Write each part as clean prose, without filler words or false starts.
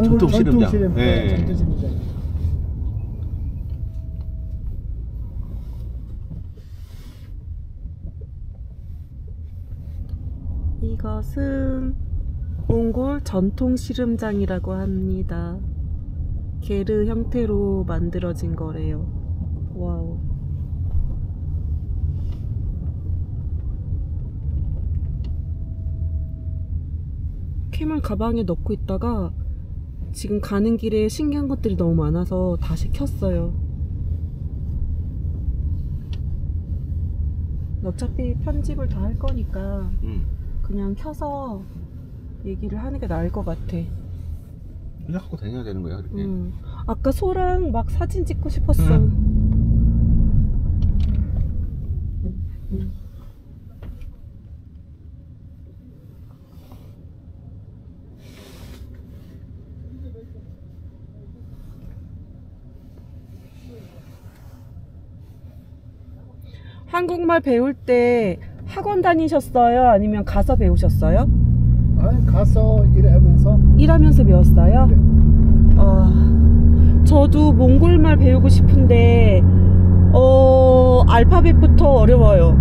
전통 씨름장. 네. 전통 씨름장. 이것은 몽골 전통 씨름장이라고 합니다. 게르 형태로 만들어진 거래요. 와우. 캠을 가방에 넣고 있다가 지금 가는 길에 신기한 것들이 너무 많아서 다시 켰어요. 어차피 편집을 다 할 거니까 그냥 켜서 얘기를 하는 게 나을 것 같아. 그냥 갖고 다녀야 되는 거야 그렇게. 아까 소랑 막 사진 찍고 싶었어. 한국말 배울 때 학원 다니셨어요? 아니면 가서 배우셨어요? 아니, 가서 일하면서. 일하면서 배웠어요? 네. 저도 몽골말 배우고 싶은데 알파벳부터 어려워요.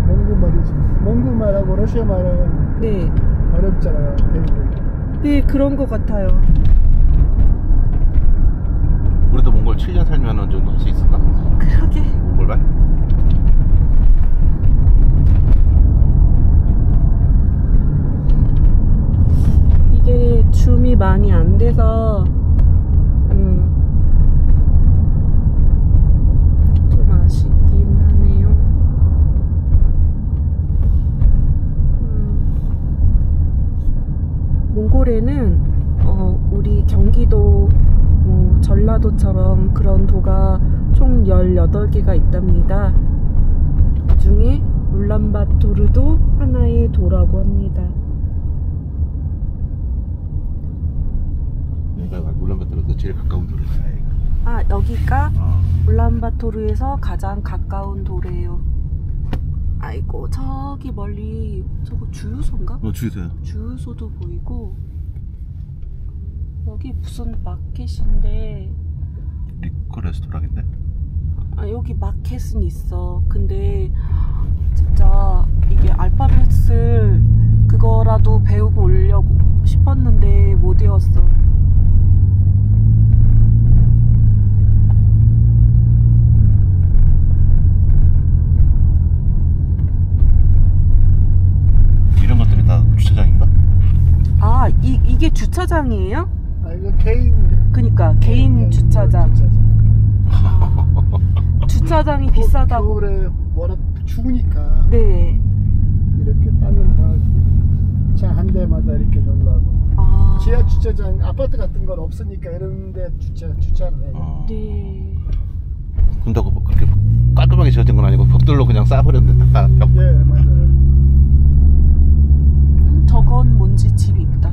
몽골말이지. 몽골말하고 러시아말은 네. 어렵잖아요. 네, 그런 것 같아요. 우리도 몽골 7년 살면 어느 정도 할 수 있을까? 그러게. 몽골말? 이게 줌이 많이 안 돼서 좀 아쉽긴 하네요. 몽골에는 우리 경기도 전라도처럼 그런 도가 총 18개가 있답니다. 그 중에 울란바토르도 하나의 도라고 합니다. 내가 울란바토르에서 제일 가까운 도로다. 아, 여기가 울란바토르에서 가장 가까운 도래요. 아이고, 저기 멀리 저거 주유소인가? 주유소야. 주유소도 보이고, 여기 무슨 마켓인데. 리코 레스토랑인데? 아, 여기 마켓은 있어. 근데 진짜 이게 알파벳을 그거라도 배우고 오려고 싶었는데 못 외웠어. 이런 것들이 다 주차장인가? 아, 이게 주차장이에요? 아, 이거 개인. 그니까 개인 주차장. 주차장이 비싸다고. 겨울에 워낙 추우니까. 네. 이렇게 땅을 차 한 대마다 이렇게 넣으려고. 지하 주차장, 아파트 같은 건 없으니까 이런데 주차를 해요. 네. 근데 그렇게 깔끔하게 지어진 건 아니고 벽돌로 그냥 쌓아버렸는데 다 벽. 예, 맞아요. 저건 뭔지 집이 있다.